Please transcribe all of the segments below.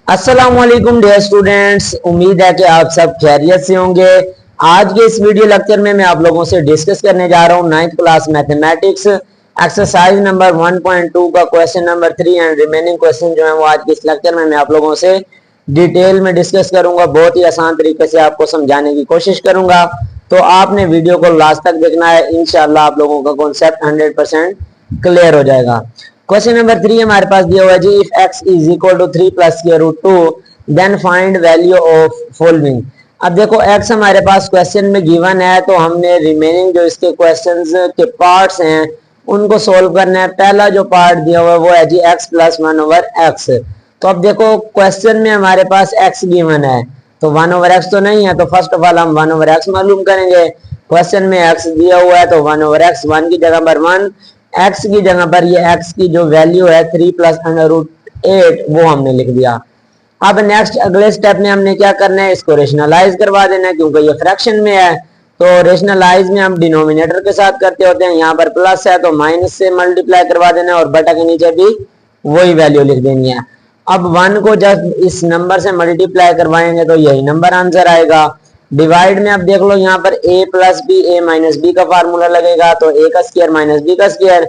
अस्सलामुअलैकुम dear students, उम्मीद है कि आप सब खैरियत से होंगे। आज के इस वीडियो लेक्चर में मैं आप लोगों से डिस्कस करने जा रहा हूँ 9th class mathematics exercise number 1.2 का question number 3 and remaining question जो है वो आज के इस लेक्चर में मैं आप लोगों से डिटेल में डिस्कस करूंगा। बहुत ही आसान तरीके से आपको समझाने की कोशिश करूंगा, तो आपने वीडियो को लास्ट तक देखना है। इंशाल्लाह आप लोगों का कॉन्सेप्ट 100% क्लियर हो जाएगा। क्वेश्चन नंबर 3 हमारे पास दिया हुआ है जी, if x is equal to 3 plus square root 2 then find value of following. अब देखो x हमारे पास क्वेश्चन में गिवन है, तो हमने रिमेनिंग जो इसके क्वेश्चंस के पार्ट्स हैं उनको सोल्व करना है। पहला जो पार्ट दिया हुआ है वो है जी x प्लस 1 ओवर एक्स। तो अब देखो क्वेश्चन में हमारे पास x गिवन है, तो 1 ओवर एक्स तो नहीं है, तो फर्स्ट ऑफ ऑल हम 1 ओवर एक्स मालूम करेंगे। क्वेश्चन में x दिया हुआ है तो 1 ओवर एक्स, 1 की जगह पर 1, x की जगह पर ये x की जो वैल्यू है 3 प्लस अंडर रूट 8 वो हमने लिख दिया। अब नेक्स्ट अगले स्टेप में हमने क्या करना है, इसको रेशनलाइज करवा देना है, क्योंकि ये फ्रैक्शन में है। तो रेशनलाइज में हम डिनोमिनेटर के साथ करते होते हैं, यहाँ पर प्लस है तो माइनस से मल्टीप्लाई करवा देना है और बटा के नीचे भी वही वैल्यू लिख देनी है। अब 1 को जब इस नंबर से मल्टीप्लाई करवाएंगे तो यही नंबर आंसर आएगा। डिवाइड में अब देख लो, यहाँ पर a plus B, A minus B का फार्मूला लगेगा, तो a का स्क्वायर माइनस बी का स्क्वायर।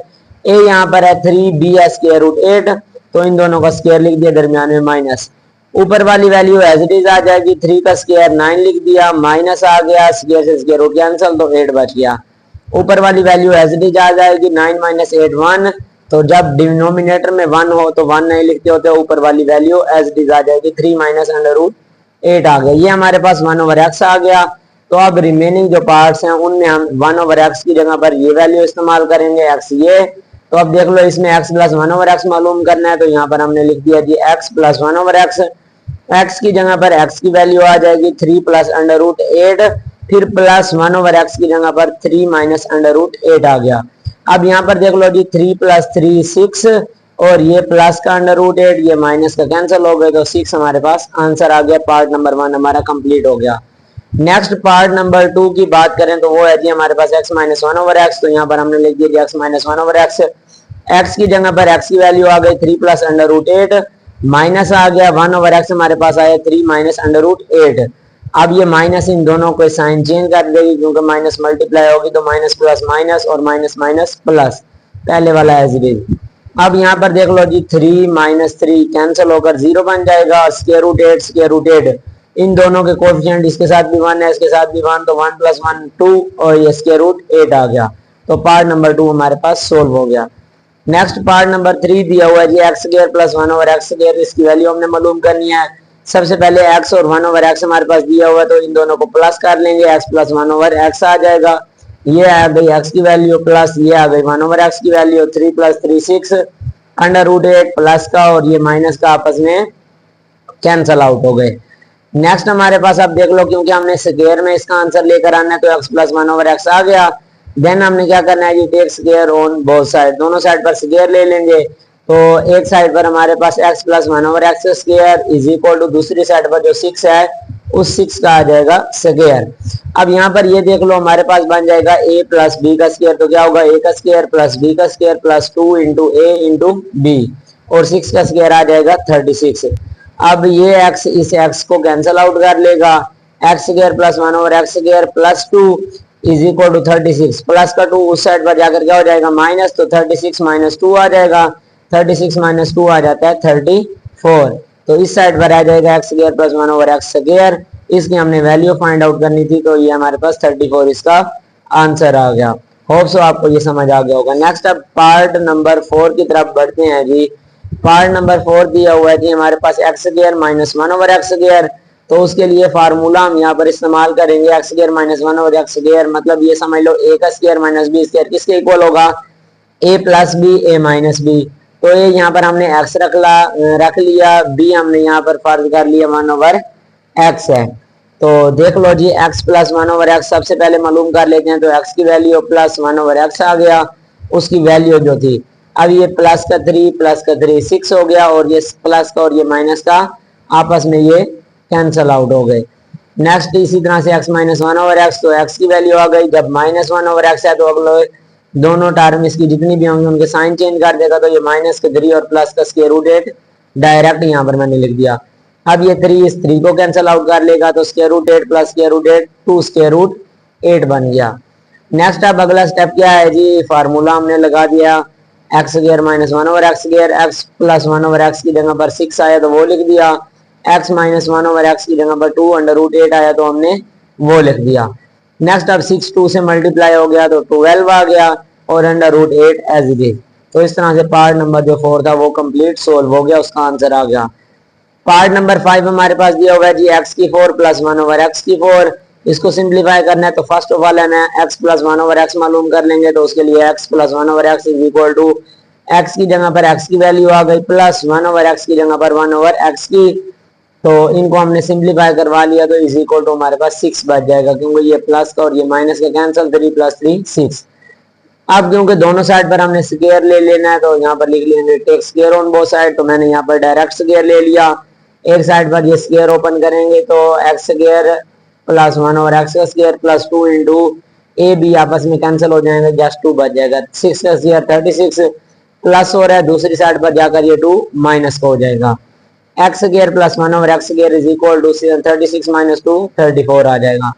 a यहाँ पर है 3b है स्क्वायर रूट 8, तो इन दोनों का स्क्वायर लिख दिया, दरमियान में माइनस। ऊपर वाली वैल्यू एज इट इज आ जाएगी, 3 का स्क्वायर 9 लिख दिया, माइनस आ गया, स्क्वायर से स्क्वायर रूट कैंसिल, तो 8 बच गया। ऊपर वाली वैल्यू एज इट इज आ जाएगी, 9 माइनस 8 1, तो जब डिनोमिनेटर में 1 हो तो 1 नहीं लिखते होते, ऊपर वाली वैल्यू एज इट इज आ जाएगी, 3 माइनस अंडर रूट 8 आ गया। ये हमारे पास 1 ओवर एक्स आ गया। तो अब रिमेनिंग जो पार्ट्स हैं उनमें हम 1 ओवर एक्स की जगह पर ये वैल्यू इस्तेमाल करेंगे, एक्स ये। तो अब देख लो, इसमें x प्लस 1 ओवर एक्स मालूम करना है, तो यहाँ पर हमने लिख दिया जी x plus 1 over x. x की जगह पर x की वैल्यू आ जाएगी 3 प्लस अंडर रूट 8, फिर प्लस 1 ओवर एक्स की जगह पर 3 माइनस अंडर रूट 8 आ गया। अब यहाँ पर देख लो जी, 3 प्लस 3 6, और ये प्लस का अंडर रूट 8, ये माइनस का कैंसिल हो गया, तो 6 हमारे पास आंसर आ गया। पार्ट नंबर 1 हमारा कंप्लीट हो गया। नेक्स्ट पार्ट नंबर 2 की बात करें तो वो है जी हमारे पास x माइनस 1 ओवर एक्स। तो यहाँ पर हमने लिख दिया x minus 1 over x. x की जगह पर x की वैल्यू आ गई 3 प्लस अंडर रूट 8, माइनस आ गया 1 ओवर एक्स हमारे पास आया 3 माइनस अंडर रूट 8। अब ये माइनस इन दोनों को साइन चेंज कर देगी, क्योंकि माइनस मल्टीप्लाई होगी तो माइनस प्लस माइनस और माइनस माइनस प्लस, पहले वाला एज इट इज। अब यहाँ पर देख लो जी, 3 माइनस 3 कैंसिल होकर 0 बन जाएगा, स्क्वायर रूट 8 स्क्वायर रूट 8, इन दोनों के कोएफिशिएंट इसके साथ भी 1 है, इसके साथ भी 1, तो 1 प्लस 1 2, और ये स्क्वायर रूट 8 आ गया। तो पार्ट नंबर 2 हमारे पास सोल्व हो गया। नेक्स्ट पार्ट नंबर 3 दिया हुआ है जी, x square plus 1 over x square, इसकी वैल्यू हमने मालूम करनी है। सबसे पहले x और 1 ओवर एक्स हमारे पास दिया हुआ है, तो इन दोनों को प्लस कर लेंगे, x प्लस 1 ओवर एक्स आ जाएगा। ये आ गई x की वैल्यू प्लस ये आ गई 1 ओवर एक्स की value, 3 plus 3 6, under root 8 plus का और ये माइनस का आपस में कैंसल आउट हो गए। नेक्स्ट हमारे पास अब देख लो, क्योंकि हमने स्क्वायर में इसका आंसर लेकर आना है, तो x प्लस 1 ओवर एक्स आ गया। देन हमने क्या करना है जी, take square on both side, दोनों साइड पर स्क्वायर ले लेंगे। तो एक साइड पर हमारे पास x plus 1 over x square is equal to दूसरी साइड पर जो 6 है उस 6 का आ जाएगा स्क्वायर। अब यहाँ पर ये देख लो, हमारे पास बन जाएगा a प्लस बी का स्क्वायर, तो क्या होगा a का स्क्वायर प्लस b का square plus 2 into a into B, और 6 का स्क्वायर आ जाएगा 36। अब ये x इस x को कैंसिल आउट कर लेगा, X square plus 1 over x square plus 2 is equal to 36, plus का 2 उस साइड पर जाकर क्या हो जाएगा माइनस, तो 36 माइनस 2 आ जाएगा, 36 माइनस 2 आ जाता है 34। तो इस साइड पर आ जाएगा X square plus 1 over x square, इसकी हमने वैल्यू फाइंड आउट करनी थी, तो ये हमारे पास 34 इसका आंसर आ गया। होप सो आपको ये समझ आ गया होगा। नेक्स्ट अब पार्ट नंबर 4 की तरफ बढ़ते हैं जी। पार्ट नंबर 4 दिया हुआ है जी हमारे पास x square minus 1 over x square, तो उसके लिए फार्मूला हम यहाँ पर इस्तेमाल करेंगे, x square minus 1 over x square, मतलब ये समझ लो a का स्क्वायर माइनस बी स्क्वायर किसके इक्वल होगा, a plus B A minus b. तो ये यहाँ पर हमने x रख लिया, b हमने यहाँ पर फर्ज कर लिया 1 ओवर x है। तो देख लो जी, x प्लस 1 ओवर एक्स सबसे पहले मालूम कर लेते हैं, तो x की वैल्यू प्लस 1 ओवर एक्स आ गया, उसकी वैल्यू जो थी। अब ये प्लस का 3 6 हो गया, और ये प्लस का और ये माइनस का आपस में ये कैंसल आउट हो गए। नेक्स्ट इसी तरह से x माइनस 1 ओवर एक्स, तो x की वैल्यू आ गई, जब माइनस 1 ओवर एक्स है तो अगले दोनों टर्म इसकी जितनी भी होंगी उनके साइन चेंज कर देगा, तो ये माइनस का 3 और प्लस का स्क्वायर रूट 8 डायरेक्ट यहाँ पर मैंने लिख दिया। अब ये 3 इस 3 को कैंसिल आउट कर लेगा तो square root 8 plus square root 8 2 square root 8 बन गया। नेक्स्ट अब अगला स्टेप क्या है जी, फार्मूला हमने लगा दिया x square minus one over x square, x plus one over X की जगह पर 6 आया तो वो लिख दिया, x minus one over X की जगह पर 2 अंडर रूट 8 आया तो हमने वो लिख दिया। नेक्स्ट अब 6 2 से मल्टीप्लाई हो गया तो 12 आ गया और under root 8 as it is. तो इस तरह से पार्ट नंबर जो 4 था वो कंप्लीट सोल्व हो गया, उसका आंसर आ गया। पार्ट नंबर 5 हमारे पास दिया हुआ है जी एक्स की 4 प्लस वन ओवर एक्स की 4। इसको सिंप्लीफाई करना है तो फर्स्ट ऑफ ऑल हमें X plus one over X मालूम कर लेंगे, तो उसके लिए X plus one over X is equal to X की जगह पर एक्स की वैल्यू आ गई प्लस वन ओवर एक्स की जगह पर वन ओवर एक्स की, तो इनको हमने सिंप्लीफाई करवा लिया तो इज इक्वल टू हमारे पास 6 बच जाएगा, क्योंकि ये प्लस का और ये माइनस का कैंसिल, 3 प्लस 3 6। अब क्योंकि दोनों साइड पर हमने स्क्वायर ले लेना है तो यहाँ पर लिख लेंगे take square on both side, तो मैंने यहाँ पर डायरेक्ट स्क्वायर ले लिया। एक साइड पर ये स्क्वायर ओपन करेंगे तो एक्स स्क्वायर प्लस वन और एक्स का square plus 2 into A B आपस में कैंसिल हो जाएंगे, जस्ट 2 बच जाएगा। 6 का स्क्वायर 36 प्लस हो रहा है, दूसरी साइड पर जाकर ये 2 माइनस का हो जाएगा। एक्स स्क्वायर प्लस वन और X square is equal to 36 minus 2 34 आ जाएगा।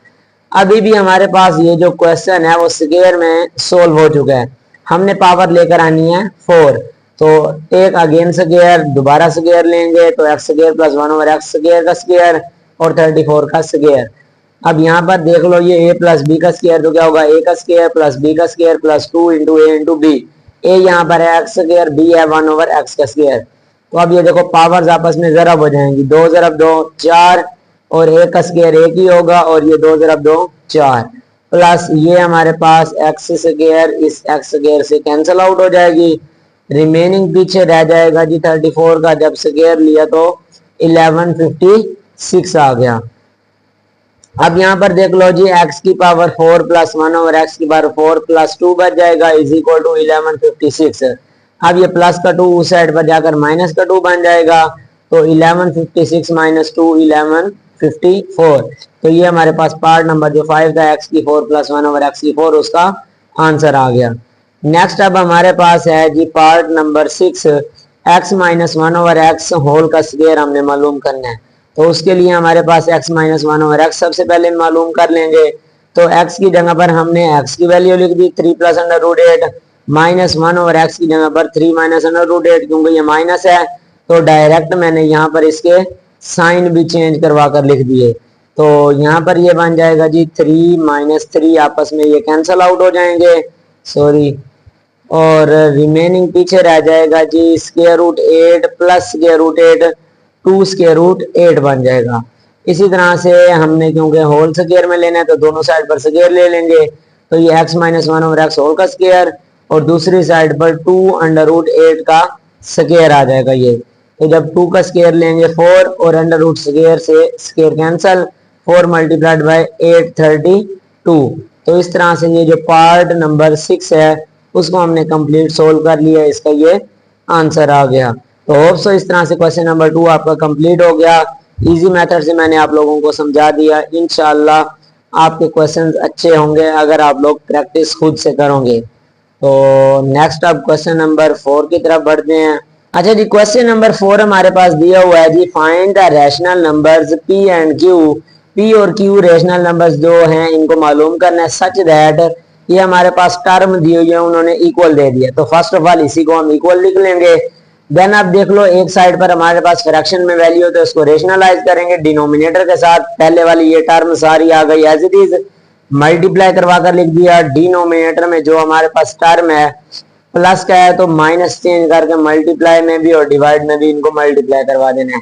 अभी भी हमारे पास ये जो क्वेश्चन है वो स्क्वायर में सोल्व हो चुका है, हमने पावर लेकर आनी है 4, तो टेक अगेन स्क्वायर, दोबारा स्क्वायर लेंगे तो X square plus one over x square का स्क्वायर और 34 का स्क्वायर। अब यहाँ पर देख लो ये a प्लस बी का स्क्वायर तो क्या होगा a का स्क्वायर प्लस b का स्क्वायर प्लस 2 इंटू ए इंटू बी। ए यहाँ पर है एक्स स्क्वायर, बी है वन ओवर एक्स का स्क्वायर। तो अब ये देखो पावर्स आपस में जरब हो जाएंगी, 2 जरब 2 4 और a का स्क्वायर एक ही होगा और ये 2 जरब 2 4 प्लस ये हमारे पास एक्स स्क्वायर इस एक्स स्क्वायर से कैंसिल आउट हो जाएगी, रिमेनिंग पीछे रह जाएगा जी 34 का, जब स्क्वायर लिया तो 1156 आ गया। अब यहाँ पर देख लो जी x की power 4 plus one over X की पावर 4 प्लस 2 बच जाएगा इज इक्वल टू 1156। अब ये प्लस का 2 उस साइड पर जाकर माइनस का 2 बन जाएगा, तो 1156 माइनस 2 1154। तो ये हमारे पास पार्ट नंबर जो 5 था x की 4 प्लस वन ओवर एक्स की 4 उसका आंसर आ गया। नेक्स्ट अब हमारे पास है जी part number 6 x minus one over x whole का स्क्वायर हमने मालूम करना है, तो उसके लिए हमारे पास x minus one over x सबसे पहले मालूम कर लेंगे। तो x की जगह पर हमने x की वैल्यू लिख दी 3 plus under root 8 minus one over X की जगह पर 3 माइनस अंडर रूट 8, क्योंकि ये माइनस है तो डायरेक्ट मैंने यहाँ पर इसके साइन भी चेंज करवा कर लिख दिए। तो यहाँ पर ये बन जाएगा जी 3 माइनस 3 आपस में ये कैंसल आउट हो जाएंगे, सॉरी, और रिमेनिंग पीछे रह जाएगा जी square root 8 plus square root 8 2 square root 8 बन जाएगा। इसी तरह से हमने क्योंकि होल स्क्वायर में लेना है तो दोनों साइड पर स्क्वायर ले लेंगे, तो ये x minus one over x whole का स्क्वायर और दूसरी साइड पर 2 अंडर रूट 8 का स्क्वायर आ जाएगा ये। तो जब 2 का स्क्वायर लेंगे 4 और अंडर रूट स्क्वायर से स्क्वायर कैंसल, 4 मल्टीप्लाइड बाय 8 32। तो इस तरह से ये जो पार्ट नंबर 6 है उसको हमने कंप्लीट सोल्व कर लिया, इसका ये आंसर आ गया। तो होप सो इस तरह से क्वेश्चन नंबर 2 आपका कंप्लीट हो गया। इजी मेथड से मैंने आप लोगों को समझा दिया, इंशाल्लाह आपके क्वेश्चंस अच्छे होंगे अगर आप लोग प्रैक्टिस खुद से करोगे। तो नेक्स्ट अब क्वेश्चन नंबर 4 की तरफ बढ़ते हैं। अच्छा जी, क्वेश्चन नंबर 4 हमारे पास दिया हुआ है जी, find the rational numbers p and q। p और q रैशनल नंबर्स जो हैं इनको मालूम करना है सच दैट ये हमारे पास टर्म दी हुई है उन्होंने इक्वल दे दिया, तो फर्स्ट ऑफ ऑल इसी को हम इक्वल लिख लेंगे। देन आप देख लो एक साइड पर हमारे पास फ्रैक्शन में वैल्यू है तो इसको रेशनलाइज करेंगे डिनोमिनेटर के साथ, पहले वाली ये टर्म सारी आ गई एज इट इज, मल्टीप्लाई करवा कर लिख दिया। डिनोमिनेटर में जो हमारे पास टर्म है प्लस का है तो माइनस चेंज करके मल्टीप्लाई में भी और डिवाइड में भी इनको मल्टीप्लाई करवा देना है,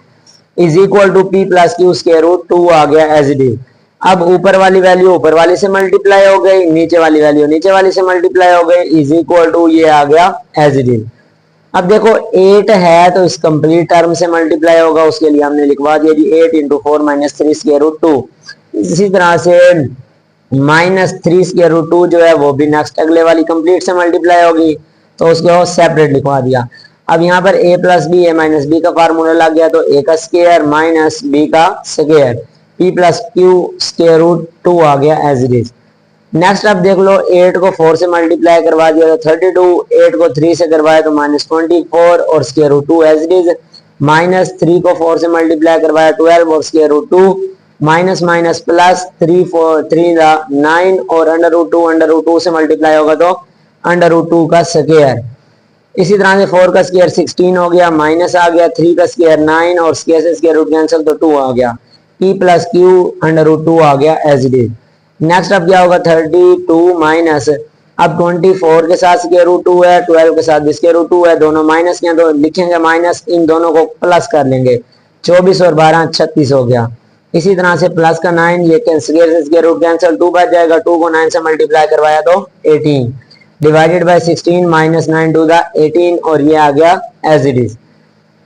is equal to p plus Q square root 2 आ गया एज इट इज। अब ऊपर वाली वैल्यू ऊपर वाली से मल्टीप्लाई हो गई, नीचे वाली वैल्यू नीचे वाली से मल्टीप्लाई हो गई, इज इक्वल टू ये आ गया एज इट इज। अब देखो 8 है तो इस कंप्लीट टर्म से मल्टीप्लाई होगा, उसके लिए हमने लिखवा दिया जी 8 इंटू 4 माइनस 3 स्क्वायर रूट 2। इसी तरह से माइनस 3 स्क्वायर रूट 2 जो है वो भी नेक्स्ट अगले वाली कंप्लीट से मल्टीप्लाई होगी, तो उसको सेपरेट लिखवा दिया। अब यहाँ पर a plus B A minus B का फार्मूला लग गया, तो a का स्क्वायर माइनस b का square p plus Q square root 2 आ गया एज इट इज। नेक्स्ट अब देख लो 8 को 4 से मल्टीप्लाई करवा दिया तो 32, 8 को 3 से करवाया तो माइनस 24 और square root 2 as it is. Minus 3 को 4 से मल्टीप्लाई करवाया 12 और square root 2, minus minus plus 3 4 3 9 और अंडर रूट 2 से मल्टीप्लाई होगा तो अंडर रूट 2 का स्क्वायर। इसी तरह से 4 का स्क्वायर 16 हो गया, माइनस आ गया 3 का स्क्वायर 9 और स्क्वायर से स्क्वायर रूट कैंसिल तो 2 आ गया, p plus Q under root 2 आ गया एज इट इज। नेक्स्ट अब क्या होगा 32 माइनस, अब 24 के साथ स्क्वायर रूट 2 है, 12 के साथ भी स्क्वायर रूट 2 है, दोनों माइनस के तो लिखेंगे माइनस, इन दोनों को प्लस कर लेंगे, 24 और 12 36 हो गया। इसी तरह से प्लस का 9, ये स्क्वायर से स्क्वायर रूट कैंसिल 2 बच जाएगा, 2 को 9 से मल्टीप्लाई करवाया तो 18 divided by 16 minus 9 to the 18 और ये आ गया एज इट इज।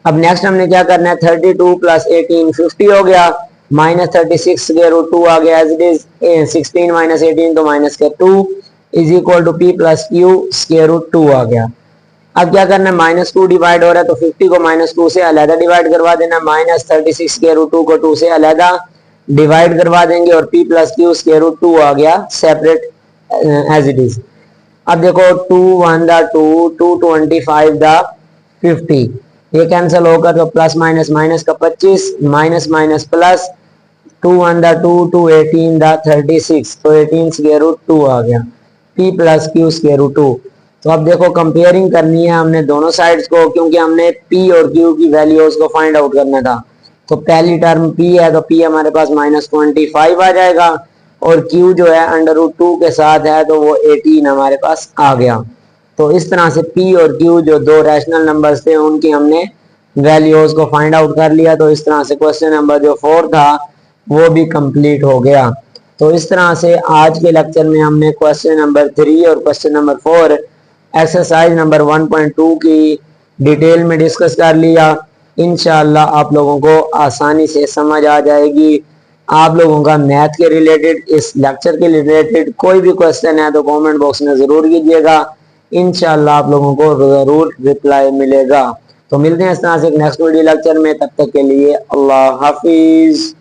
अब नेक्स्ट हमने क्या करना है 32 प्लस 18 50 हो गया, माइनस 36 स्क्वायर रूट 2 आ गया एज इट इज, 16 माइनस 18 तो माइनस का 2 is equal to P plus Q square root 2 आ गया। अब क्या करना है माइनस 2 डिवाइड हो रहा है तो 50 को माइनस 2 से अलग डिवाइड करवा देना, माइनस 36 स्क्वायर रूट 2 को 2 से अलग डिवाइड करवा देंगे और p plus Q square root 2 आ गया सेपरेट एज इट इज। अब देखो 2 1 दा 2 2 25 दा 50, ये कैंसिल होकर तो प्लस माइनस माइनस का 25 माइनस माइनस प्लस 2 1 दा 2 2 18 दा 36 तो 18 स्क्वायर रूट 2 आ गया, p plus Q square root 2। तो अब देखो कंपेयरिंग करनी है हमने दोनों साइड्स को, क्योंकि हमने p और q की वैल्यूज को फाइंड आउट करना था। तो पहली टर्म p है तो p हमारे पास माइनस 25 आ जाएगा और q जो है अंडर रूट 2 के साथ है तो वो 18 हमारे पास आ गया। तो इस तरह से p और q जो दो रैशनल नंबर्स थे उनकी हमने वैल्यूज को फाइंड आउट कर लिया। तो इस तरह से क्वेश्चन नंबर जो 4 था वो भी कंप्लीट हो गया। तो इस तरह से आज के लेक्चर में हमने क्वेश्चन नंबर 3 और क्वेश्चन नंबर 4 एक्सरसाइज नंबर 1.2 की डिटेल में डिस्कस कर लिया। इंशाअल्लाह आप लोगों को आसानी से समझ आ जाएगी। आप लोगों का मैथ के रिलेटेड, इस लेक्चर के रिलेटेड कोई भी क्वेश्चन है तो कमेंट बॉक्स में जरूर कीजिएगा, इंशाअल्लाह आप लोगों को जरूर रिप्लाई मिलेगा। तो मिलते हैं इस तरह से नेक्स्ट वीडियो लेक्चर में, तब तक के लिए अल्लाह हाफिज।